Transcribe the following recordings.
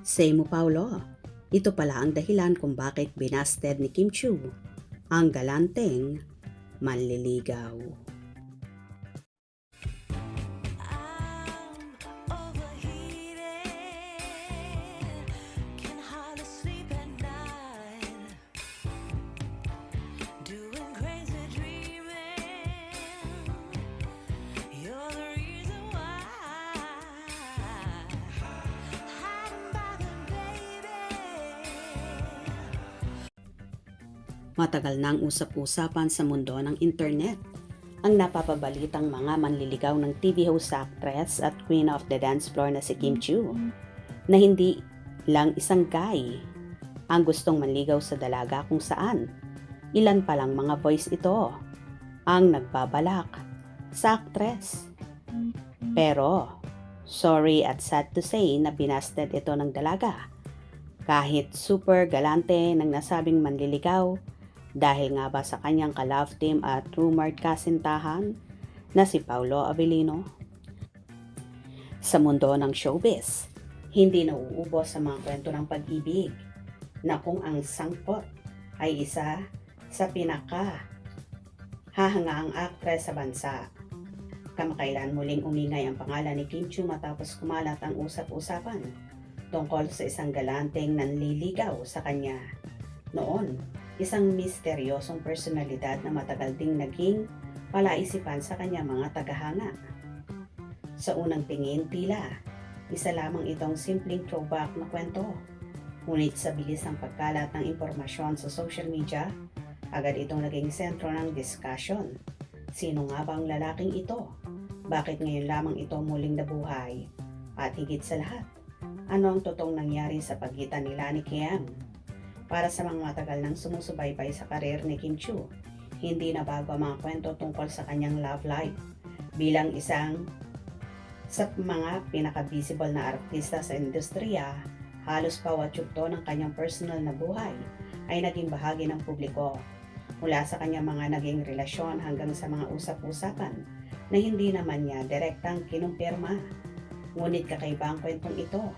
Say mo Paulo, ito pala ang dahilan kung bakit binasted ni Kim Chiu ang galanteng manliligaw. Matagal nang usap-usapan sa mundo ng internet ang napapabalitang mga manliligaw ng TV host actress at queen of the dance floor na si Kim Chiu, na hindi lang isang guy ang gustong manligaw sa dalaga kung saan ilan pa lang mga boys ito ang nagbabalak sa actress. Pero sorry at sad to say na binasted ito ng dalaga kahit super galante ng nasabing manliligaw dahil nga ba sa kanyang ka-love team at rumored kasintahan na si Paulo Avellino. Sa mundo ng showbiz, hindi nauubos sa mga kwento ng pag-ibig na kung ang sangkot ay isa sa pinaka hahangaang aktres sa bansa. Kamakailan muling umingay ang pangalan ni Kim Chiu matapos kumalat ang usap-usapan tungkol sa isang galanteng nanliligaw sa kanya. Noon, isang misteryosong personalidad na matagal ding naging palaisipan sa kanya mga tagahanga. Sa unang tingin, tila isa lamang itong simpleng throwback na kwento. Ngunit sa bilis ng pagkalat ng impormasyon sa social media, agad itong naging sentro ng discussion. Sino nga ba ang lalaking ito? Bakit ngayon lamang ito muling nabuhay? At higit sa lahat, ano ang totoong nangyari sa pagitan nila ni Kim? Para sa mga matagal nang sumusubaybay sa karir ni Kim Chiu, hindi na bago ang mga kwento tungkol sa kanyang love life. Bilang isang sa mga pinaka-visible na artista sa industriya, halos bawat yugto ng kanyang personal na buhay ay naging bahagi ng publiko. Mula sa kanyang mga naging relasyon hanggang sa mga usap-usapan na hindi naman niya direktang kinumpirma. Ngunit kakaiba ang kwentong ito.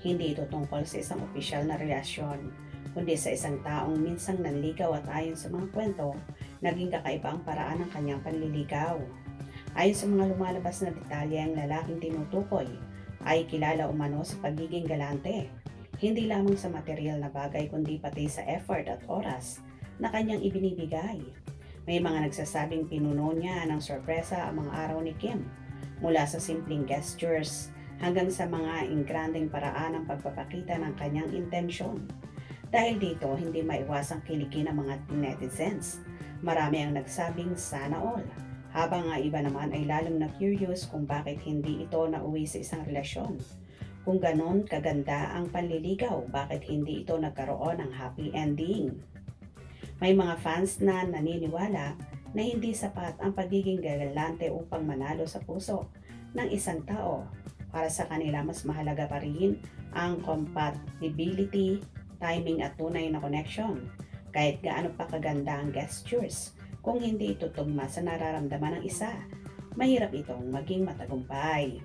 Hindi ito tungkol sa isang opisyal na relasyon, kundi sa isang taong minsang nanligaw at ayon sa mga kwento, naging kakaiba ang paraan ng kanyang panliligaw. Ayon sa mga lumalabas na detalye, ang lalaking tinutukoy ay kilala umano sa pagiging galante, hindi lamang sa material na bagay kundi pati sa effort at oras na kanyang ibinibigay. May mga nagsasabing pinuno niya ng sorpresa ang mga araw ni Kim, mula sa simpleng gestures hanggang sa mga ingranding paraan ng pagpapakita ng kanyang intensyon. Dahil dito, hindi maiwasang kiligin ng mga netizens. Marami ang nagsabing sana all, habang nga iba naman ay lalong na-curious kung bakit hindi ito nauwi sa isang relasyon. Kung ganon kaganda ang panliligaw, bakit hindi ito nagkaroon ng happy ending? May mga fans na naniniwala na hindi sapat ang pagiging galante upang manalo sa puso ng isang tao. Para sa kanila, mas mahalaga pa rin ang compatibility, timing at tunay na connection. Kahit gaano pa kaganda ang gestures, kung hindi ito tugma sa nararamdaman ng isa, mahirap itong maging matagumpay.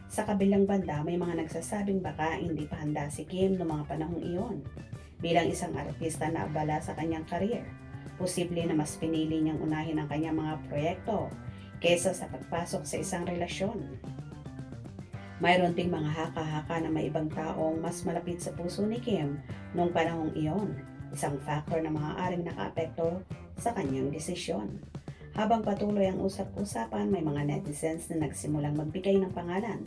Sa kabilang banda, may mga nagsasabing baka hindi pa handa si Kim noong mga panahong iyon. Bilang isang artista na abala sa kanyang career, posible na mas pinili niyang unahin ang kanyang mga proyekto kaysa sa pagpasok sa isang relasyon. Mayroon ding mga haka-haka na may ibang taong mas malapit sa puso ni Kim noong panahong iyon, isang factor na maaaring nakaapekto sa kanyang desisyon. Habang patuloy ang usap-usapan, may mga netizens na nagsimulang magbigay ng pangalan.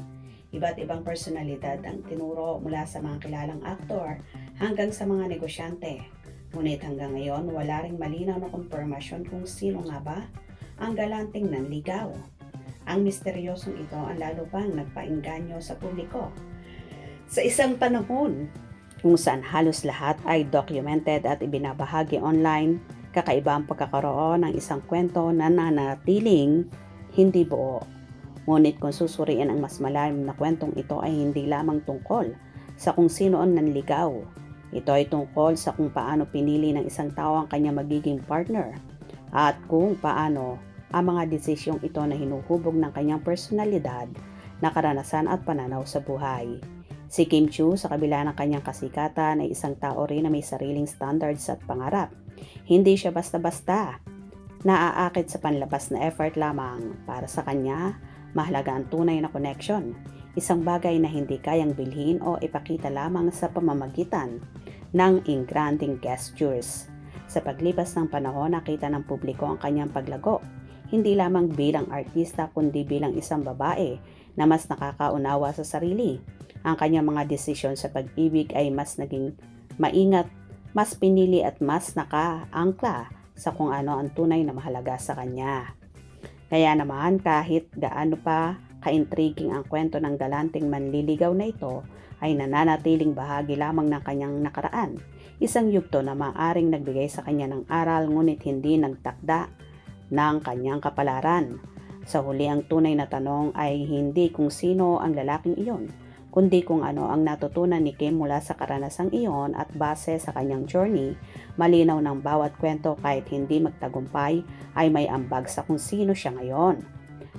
Iba't ibang personalidad ang tinuro mula sa mga kilalang aktor hanggang sa mga negosyante. Ngunit hanggang ngayon, wala ring malinaw na kumpirmasyon kung sino nga ba ang galanteng nanligaw. Ang misteryosong ito ang lalo pang nagpainganyo sa publiko. Sa isang panahon kung saan halos lahat ay documented at ibinabahagi online, kakaiba ang pagkakaroon ng isang kwento na nanatiling hindi buo. Ngunit kung susuriin ang mas malalim na kwentong ito ay hindi lamang tungkol sa kung sino ang nanligaw. Ito ay tungkol sa kung paano pinili ng isang tao ang kanyang magiging partner at kung paano ang mga desisyong ito na hinuhubog ng kanyang personalidad na karanasan at pananaw sa buhay. Si Kim Chiu sa kabila ng kanyang kasikatan ay isang tao rin na may sariling standards at pangarap. Hindi siya basta-basta naaakit sa panlabas na effort lamang. Para sa kanya, mahalaga ang tunay na connection. Isang bagay na hindi kayang bilhin o ipakita lamang sa pamamagitan ng engranding gestures. Sa paglipas ng panahon, nakita ng publiko ang kanyang paglago. Hindi lamang bilang artista kundi bilang isang babae na mas nakakaunawa sa sarili. Ang kanyang mga desisyon sa pag-ibig ay mas naging maingat, mas pinili at mas nakaangkla sa kung ano ang tunay na mahalaga sa kanya. Kaya naman kahit gaano pa ka-intriguing ang kwento ng galanteng manliligaw na ito, ay nananatiling bahagi lamang ng kanyang nakaraan. Isang yugto na maaring nagbigay sa kanya ng aral ngunit hindi nagtakda ng kanyang kapalaran. Sa huli, ang tunay na tanong ay hindi kung sino ang lalaking iyon, kundi kung ano ang natutunan ni Kim mula sa karanasang iyon at base sa kanyang journey, malinaw ng bawat kwento kahit hindi magtagumpay ay may ambag sa kung sino siya ngayon.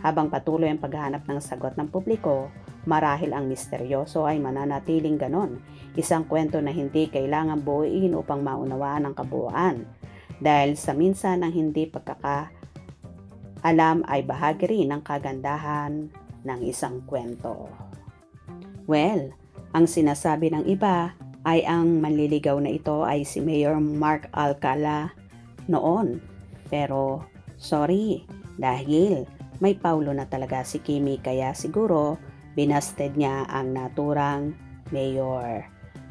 Habang patuloy ang paghahanap ng sagot ng publiko, marahil ang misteryoso ay mananatiling ganon, isang kwento na hindi kailangan buuin upang maunawaan ang kabuuan. Dahil sa minsan ang hindi pagkakaalam ay bahagi rin ng kagandahan ng isang kwento. Well, ang sinasabi ng iba ay ang manliligaw na ito ay si Mayor Mark Alcala noon. Pero sorry, dahil may Paulo na talaga si Kimi kaya siguro binasted niya ang naturang mayor.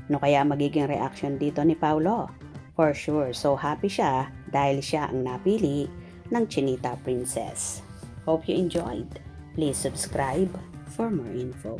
No kaya magiging reaction dito ni Paulo? For sure, so happy siya dahil siya ang napili ng Chinita Princess. Hope you enjoyed. Please subscribe for more info.